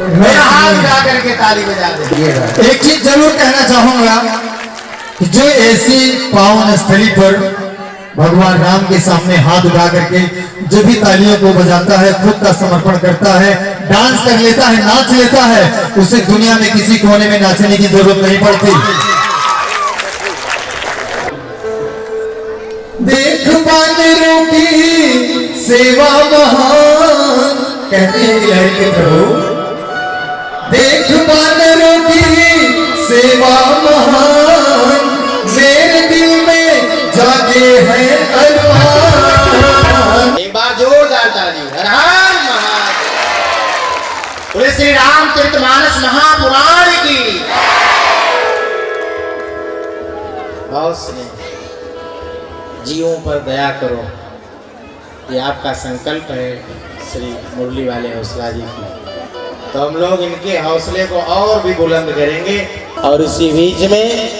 मेरा हाथ उठा करके ताली बजा दे। एक चीज जरूर कहना चाहूंगा कि जो ऐसी पावन स्थली पर भगवान राम के सामने हाथ उठा करके जो भी तालियों को बजाता है, खुद का समर्पण करता है, डांस कर लेता है, नाच लेता है, उसे दुनिया में किसी कोने में नाचने की जरूरत नहीं पड़ती। देख बानरों की सेवा महान, कहते हैं गिलहरी के प्रभु, देख बानरों की सेवा महान, मेरे दिल में जागे हैं अरमान। एक बार जोरदार ताली। हर हर महादेव। बोले श्री रामचरितमानस महापुराण की। बहुत स्नेह, जीवों पर दया करो, ये आपका संकल्प है श्री मुरली वाले हौसला जी की। तो हम लोग इनके हौसले को और भी बुलंद करेंगे। और इसी बीच में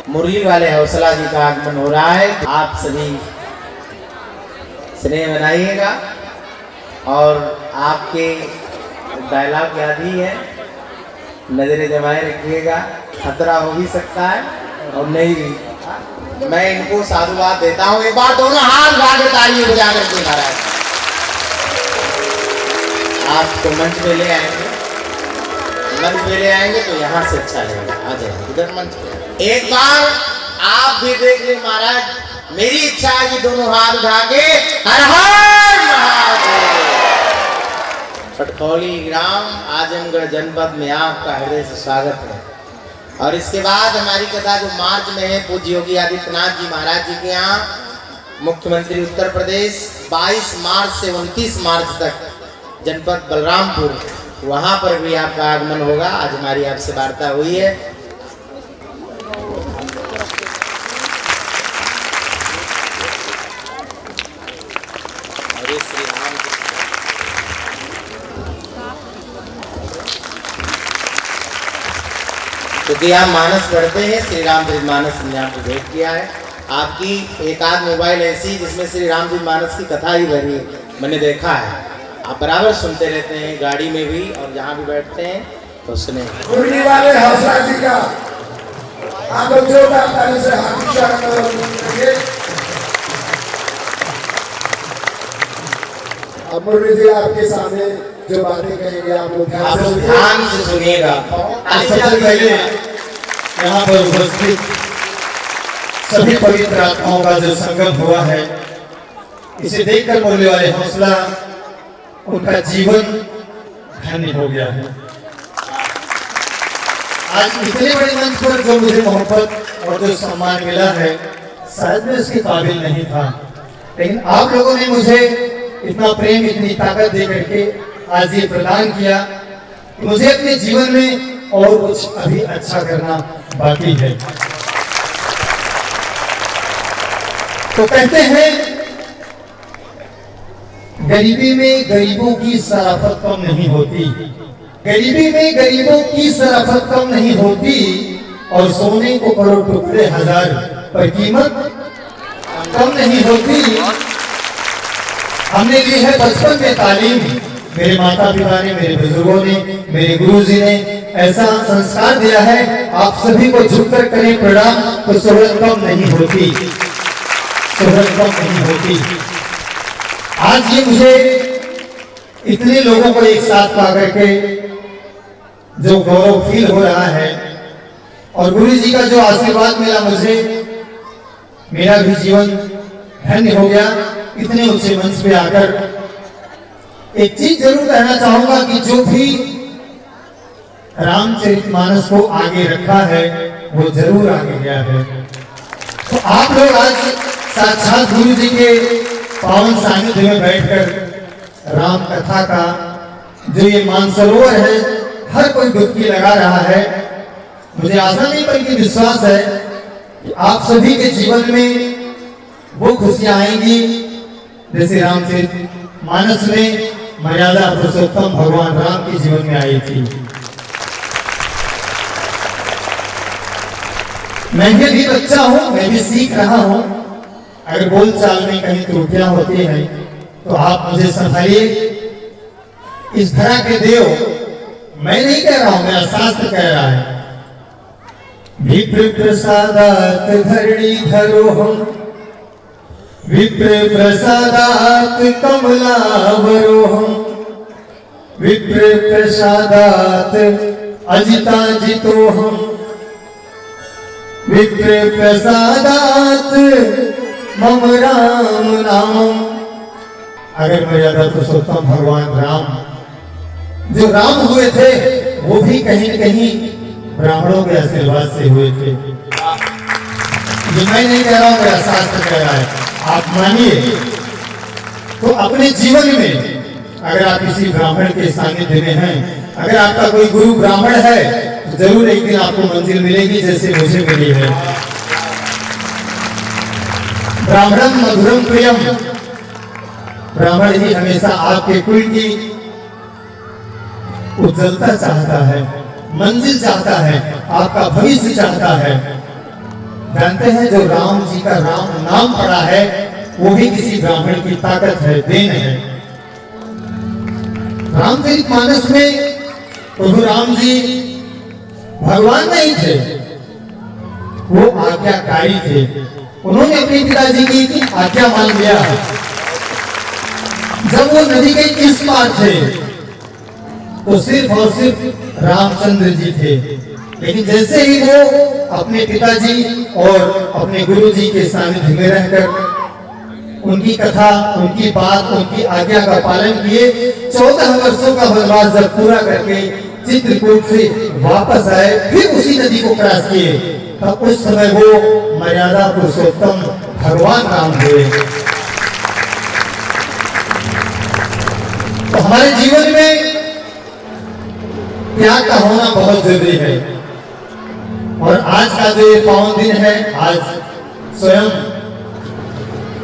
मुरली वाले हौसला जी का आगमन हो रहा है। आप सभी स्नेह बनाइएगा और आपके डायलॉग याद ही है, नजरें जमाए रखिएगा, खतरा हो भी सकता है और नहीं भी। मैं इनको साधुवाद देता हूँ। एक बार दोनों हाथ उठा के ताली बजा करके महाराज आपको मंच पे ले आएंगे। मंच पे ले आएंगे तो यहाँ से अच्छा लगेगा। आ जाए इधर मंच पे। एक बार आप भी देख ले महाराज, मेरी इच्छा है कि दोनों हाथ उठा के हर हर महादेव। खटखौली ग्राम आजमगढ़ जनपद में आपका हृदय से स्वागत है। और इसके बाद हमारी कथा जो मार्च में है, पूज्य योगी आदित्यनाथ जी महाराज जी के यहाँ मुख्यमंत्री उत्तर प्रदेश 22 मार्च से 29 मार्च तक जनपद बलरामपुर, वहां पर भी आपका आगमन होगा। आज हमारी आपसे वार्ता हुई है। क्योंकि आप मानस पढ़ते हैं, श्री रामचरितमानस ने आपको भेंट किया है। आपकी एक आध मोबाइल ऐसी जिसमें श्री रामचरितमानस की कथा ही भरी है, मैंने देखा है। आप बराबर सुनते रहते हैं, गाड़ी में भी और जहाँ भी बैठते हैं तो सुने। मुरली वाले हौसला जी का आप लोग जोरदार ताली से हाथ इशारा करेंगे। अब मुरली जी आपके सामने जो बातें कहेंगे आप लोग ध्यान से सुनिएगा। सबसे पहले यहाँ पर उपस्थित सभी पवित्र आत्माओं का जो संगम हुआ है, इसे देखकर मुरली वाले हौसला उनका जीवन धन्य हो गया है। आज इतने बड़े मंच पर जो मुझे मोहब्बत और जो सम्मान मिला है, शायद मैं उसके काबिल नहीं था, लेकिन आप लोगों ने मुझे इतना प्रेम, इतनी ताकत दे करके आज ये प्रदान किया कि मुझे अपने जीवन में और कुछ अभी अच्छा करना बाकी है। तो कहते हैं गरीबी में गरीबों की शराफत कम नहीं होती, गरीबी में गरीबों की शराफत कम नहीं होती, और सोने को करोड़ टुकड़े हजार पर कीमत कम नहीं होती। हमने ली है बचपन में तालीम, मेरे माता पिता ने, मेरे बुजुर्गों ने, मेरे गुरुजी ने ऐसा संस्कार दिया है, आप सभी को झुककर करें प्रणाम तो शोहरत कम नहीं होती, शोहरत कम नहीं होती। आज ये मुझे इतने लोगों को एक साथ पा करके जो गौरव फील हो रहा है, और गुरु जी का जो आशीर्वाद मिला मुझे, मेरा भी जीवन धन्य हो गया इतने ऊंचे मंच पे आकर। एक चीज जरूर कहना चाहूंगा कि जो भी रामचरितमानस को आगे रखा है वो जरूर आगे गया है। तो आप लोग आज साक्षात गुरु जी के पावन सानिध्य में बैठकर राम कथा का जो ये मानसरोवर है, हर कोई डुबकी लगा रहा है। मुझे आशा नहीं बल्कि विश्वास है कि आप सभी के जीवन में वो खुशियां आएंगी जैसे रामचरितमानस में मर्यादा पुरुषोत्तम भगवान राम के जीवन में आई थी। मैं भी बच्चा हूं, मैं भी सीख रहा हूं। अगर बोलचाल में कहीं त्रुटियां होती हैं तो आप मुझे संभालिए। इस धरा के देव मैं नहीं कह रहा हूं, मेरा शास्त्र कह रहा है। विप्र प्रसादात धरणी धरो हम, विप्र प्रसादात कमलावरो हम, विप्र प्रसादात अजिता जितो हम, विप्र प्रसादात मम राम नामम। अगर मर्यादा पुरुषोत्तम भगवान राम जो राम हुए थे वो भी कहीं न कहीं ब्राह्मणों के आशीर्वाद से हुए थे। ये मैं नहीं कह रहा हूं, मेरा शास्त्र कह रहा है, आप मानिए। तो अपने जीवन में अगर आप किसी ब्राह्मण के सानिध्य में हैं, अगर आपका कोई गुरु ब्राह्मण है तो जरूर एक दिन आपको मंजिल मिलेगी जैसे मुझे मिली है। ब्राह्मणम मधुरम प्रियम, ब्राह्मण ही हमेशा आपके कुल की उज्जवलता चाहता है, मंजिल चाहता है, आपका भविष्य चाहता है। जानते हैं जो राम जी का राम नाम पड़ा है वो भी किसी ब्राह्मण की ताकत है, देन है। रामचरितमानस में प्रभु राम जी भगवान नहीं थे, वो आज्ञाकारी थे। उन्होंने अपने पिताजी की आज्ञा मान लिया। जब वो नदी के इस पार थे तो सिर्फ और सिर्फ रामचंद्र जी थे, लेकिन जैसे ही वो अपने पिताजी और अपने गुरु जी के सानिध्य में रहकर उनकी कथा, उनकी बात, उनकी आज्ञा का पालन किए, 14 वर्षों का वनवास जब पूरा करके चित्रकूट से वापस आए, फिर उसी नदी को क्रॉस किए, तब उस समय वो मर्यादा पुरुषोत्तम भगवान राम हुए। तो हमारे जीवन में त्याग का होना बहुत जरूरी है। और आज का जो ये पावन दिन है, आज स्वयं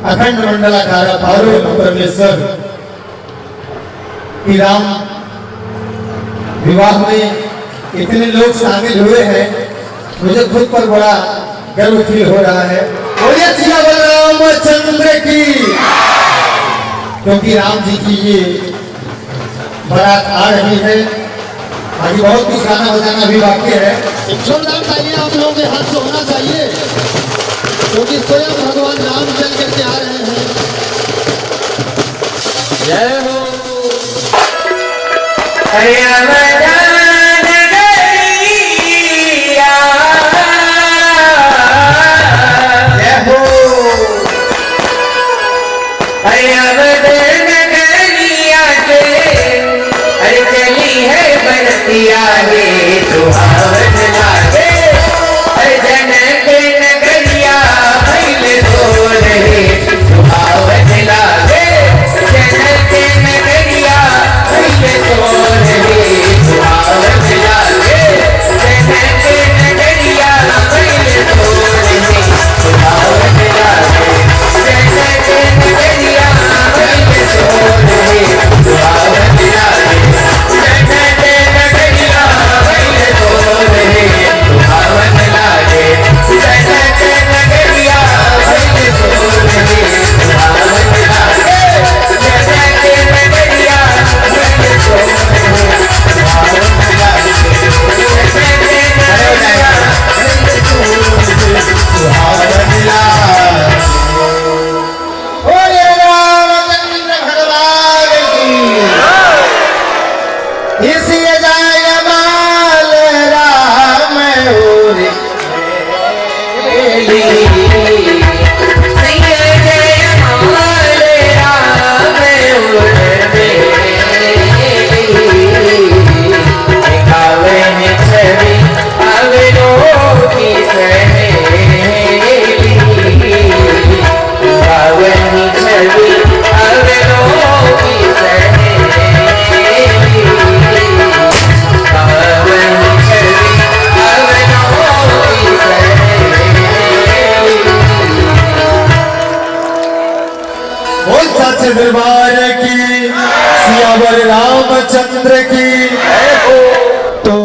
अखंड मंडलाकार पार्वती परमेश्वर की राम विवाह में इतने लोग शामिल हुए हैं, मुझे खुद पर बड़ा गर्व फील हो रहा है। बोलिए सिया रामचंद्र की, क्योंकि राम जी की ये बारात आ रही है। आगे बहुत कुछ गाना बजाना भी बाकी है। एक जोरदार तालियां आप लोगों के हाथ से होना चाहिए, क्योंकि स्वयं भगवान राम चल करके आ रहे हैं। जय हो। सुहावन लागे जन के नगरिया भइल सोरहे, सुहावन लागे जन के नगरिया भइल सोरहे, सुहावन लागे जन के नगरिया भइल सोरहे, सुहावन लागे जन के नगरिया भइल सोरहे, सुहावन लागे जन के नगरिया सुहावन लागे जन के नगरिया भइल सोरहे, सुहावन लागे जन के नगरिया भइल सोरहे, सुहावन लागे जन के नगरिया भइल सोरहे, सुहावन लागे। बोले रामचंद्र भगवान की। इसी जाय माल राम उरे दरबार की, सियावर रामचंद्र की। तो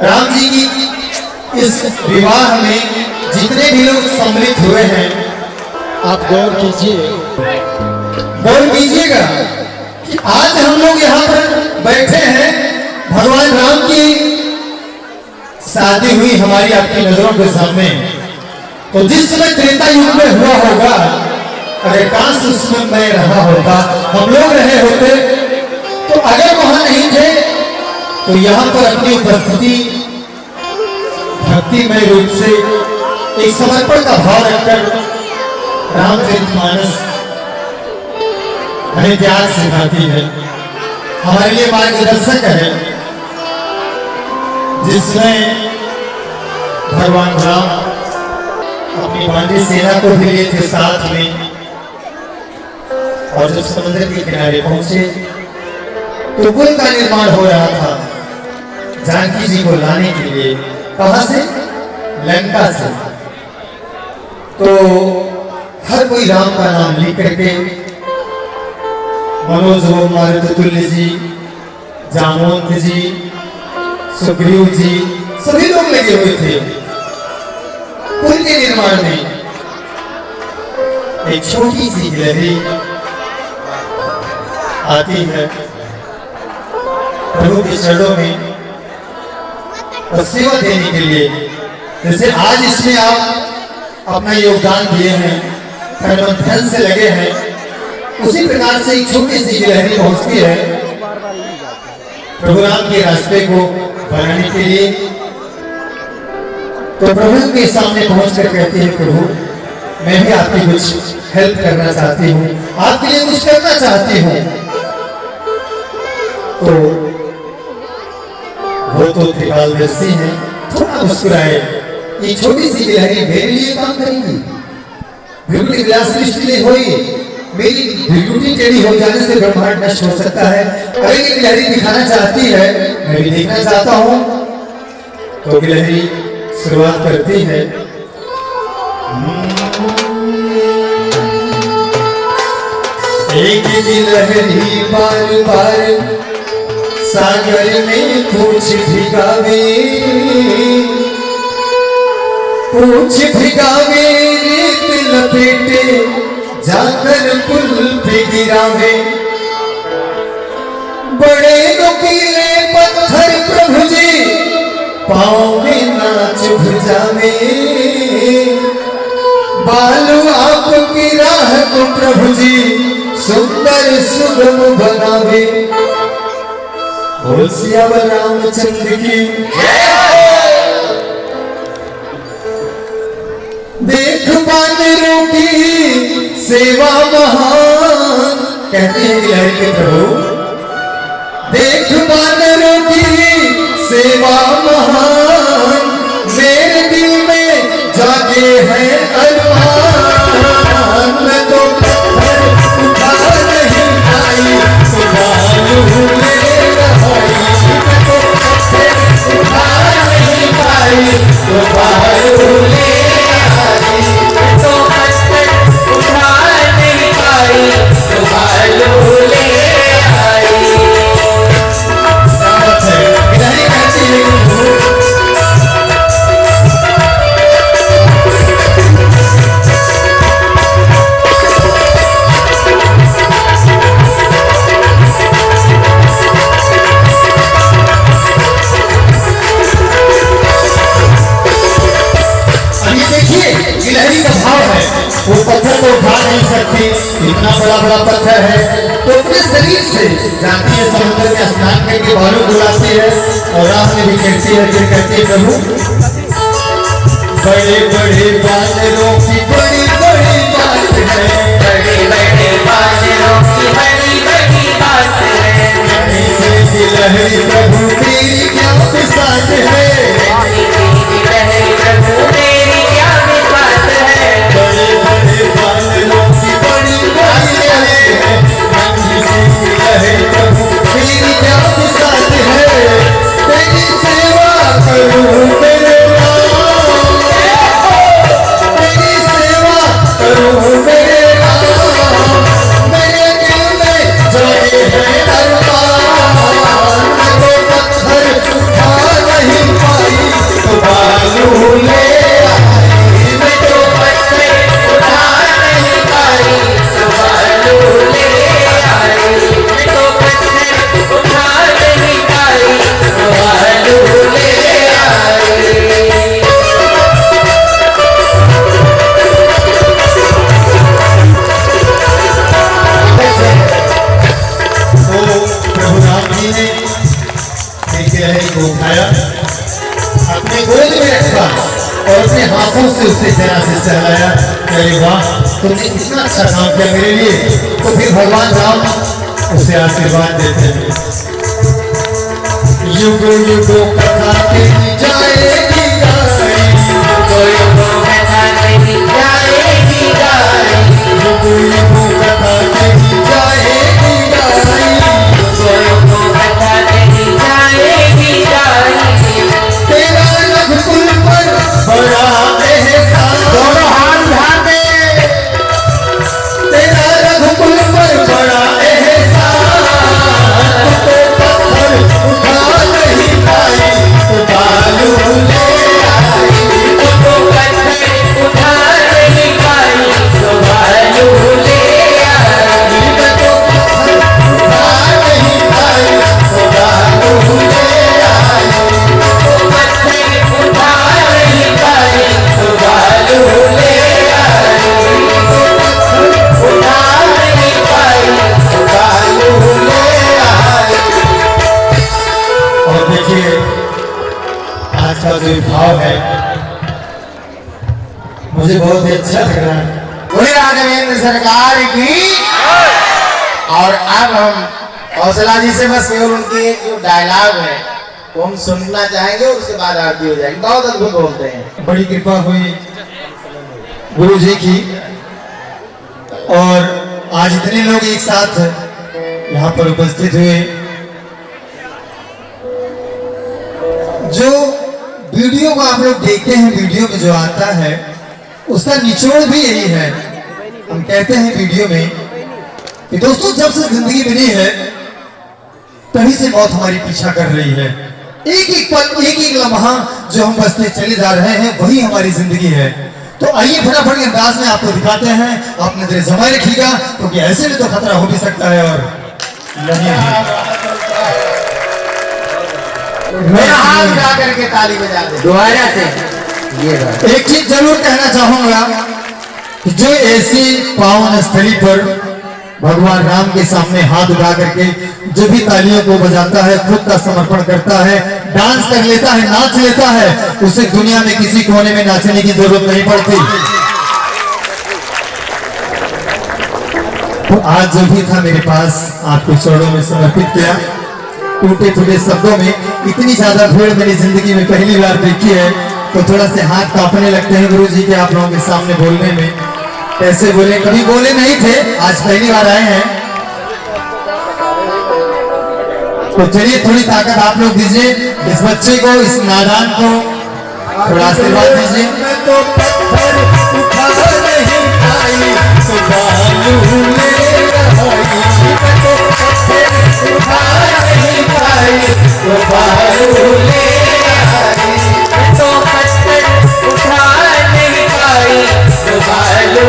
राम जी की इस विवाह में जितने भी लोग सम्मिलित हुए हैं, आप गौर कीजिए, गौर कीजिएगा कि आज हम लोग यहाँ पर बैठे हैं, भगवान राम की शादी हुई हमारी आपकी नजरों के सामने। तो जिस समय त्रेता युग में हुआ होगा, अगर काश उसमें मैं रहा होता, हम लोग रहे होते, तो अगर वहां नहीं थे तो यहाँ पर अपनी उपस्थिति भक्तिमय रूप से एक समर्पण का भाव रखकर रामचरितमानस हमें त्याग सिखाती है, हमारे लिए मार्गदर्शक है, जिसमें भगवान राम अपनी पांडवी सेना को भी लिए थे साथ में। और जब समुद्र के किनारे पहुंचे तो पुल का निर्माण हो रहा था जानकी जी को लाने के लिए। कहां से? लंका से। तो हर कोई राम का नाम लिख करके, मनोज मारुतुल्य जी, जामवंत जी, सुग्रीव जी, सभी लोग लगे हुए थे पुल के निर्माण में। एक छोटी सी गिलहरी आती है प्रभु के चरणों में और सेवा देने के लिए। जैसे आज इसमें आप अपना योगदान दिए हैं, धन से लगे हैं, उसी प्रकार से एक छोटी सी गिलहरी पहुंचती है प्रभु राम के रास्ते को बनाने के लिए। तो प्रभु के सामने पहुंचकर कहती है, प्रभु मैं भी आपकी कुछ हेल्प करना चाहती हूँ, आपके लिए कुछ करना चाहती हूँ। तो वो तो त्रिकालदर्शी है, थोड़ा मुस्कुराए, ये छोटी सी गिलहरी मेरे लिए काम करेंगी, भृगुटी विलास के लिए होगी, मेरी भृगुटी टेढ़ी हो जाने से ब्रह्मांड नष्ट हो सकता है। अगर ये गिलहरी दिखाना चाहती है, मैं भी देखना चाहता हूँ। तो गिलहरी शुरुआत करती है, एक गिलहरी बार बार सागर में पूछ भिगावे, पूछ भिगावे, रेत लपेटे जाकर पुल पे गिरावे। बड़े नुकीले पत्थर प्रभु जी पाँव में ना चुभ जावे, बालू आपकी राह को प्रभु जी सुंदर सुगम बनावे। बोल सियावर रामचंद्र की देख बानरों की सेवा महान, कहते हैं गिलहरी के प्रभु, देख बानरों की सेवा महान, मेरे दिल में जागे हैं अरमान। मैं तो पत्थर उठा नहीं आई, बालू वो पत्थर को उठा नहीं सकती, इतना बड़ा बड़ा पत्थर है। तो अपने शरीर से जाती है समुद्र में स्नान करके बालू बुलाती है और राम ने भी कहती है, फिर कहती है प्रभु बड़े बड़े बादलों की बड़ी बड़ी बात है, बड़े बड़े बादलों की बड़ी बड़ी बात है, गिलहरी प्रभु तेरी क्या साथ है, प्रभु तेरी क्या बात है। बड़े बड़े बादलों की बड़ी बात है, प्रभु तेरी क्या साथ है, तेरी सेवा करूं मेरे राम, तेरी सेवा करूं मेरे राम, मेरे दिल में जागे हैं अरमान। मैं तो पत्थर की लहरी को उठाया, अपने गोद में रखा और अपने हाथों से उसे जरा से सहलाया। अरे वाह, तुमने इतना अच्छा काम किया मेरे लिए। तो फिर भगवान राम उसे आशीर्वाद देते हैं। युगो युगो कथा कही जाएगी गाई, युगो युगो कथा कही जाएगी गाई, युगो युगो कथा कही जाएगी गाई, युगो युगो कथा कही जाएगी गाई। तेरा रघुकुल पर बड़ा एहसान, दोनों हाथ उठा दे। तेरा रघुकुल पर बड़ा एहसान, तो पत्थर उठा नहीं पाई, तो बालू ले आई, तो पत्थर उठा नहीं पाई, तो बालू ले आई। तो पत्थर उठा नहीं पाई, तो बालू ले आई। तो पत्थर उठा नहीं पाई, तो बालू ले आई। उठा नहीं पाई, तो बालू ले आई। और देखिए आज का जो भाव है मुझे बहुत ही अच्छा लग रहा है। बोले राघवेंद्र सरकार की। और अब हम हौसला जी से बस केवल उनकी एक जो डायलॉग है वो हम सुनना चाहेंगे और उसके बाद आरती हो जाएगी। बहुत अद्भुत बोलते हैं। बड़ी कृपा हुई गुरु जी की, और आज इतने लोग एक साथ यहाँ पर उपस्थित हुए। जो वीडियो को आप लोग देखते हैं, वीडियो में जो आता है उसका निचोड़ भी यही है। हम कहते हैं वीडियो में कि दोस्तों जब से जिंदगी मिली है तभी से मौत हमारी पीछा कर रही है। एक एक पल, एक एक लम्हा जो हम बसते चले जा रहे हैं वही हमारी जिंदगी है। तो आइए फटाफट के अंदाज में आपको दिखाते हैं। आप नजरें जमाए रखिएगा क्योंकि ऐसे में तो खतरा हो भी सकता है और नहीं मेरा हाथ उठा करके ताली बजा दे दोबारा से। ये बात एक चीज जरूर कहना चाहूंगा कि जो ऐसी पावन स्थली पर भगवान राम के सामने हाथ उठा करके जो भी तालियों को बजाता है, खुद का समर्पण करता है, डांस कर लेता है, नाच लेता है, उसे दुनिया में किसी कोने में नाचने की जरूरत नहीं पड़ती। तो आज जो भी था मेरे पास आपके चरणों में समर्पित किया। टूटे फूटे शब्दों में इतनी ज्यादा भीड़ मेरी जिंदगी में पहली बार देखी है, तो थोड़ा से हाथ कांपने लगते हैं गुरु जी के आप लोगों के सामने बोलने में। कैसे बोले, कभी बोले नहीं थे, आज पहली बार आए हैं। तो चलिए थोड़ी ताकत आप लोग दीजिए इस बच्चे को, इस नादान को थोड़ा आशीर्वाद दीजिए। तो पत्थर उठा नहीं पाई, तो बालू ले आई। तो पत्थर उठा नहीं पाई, तो बालू ले आई। तो पत्थर उठा नहीं पाई, तो बालू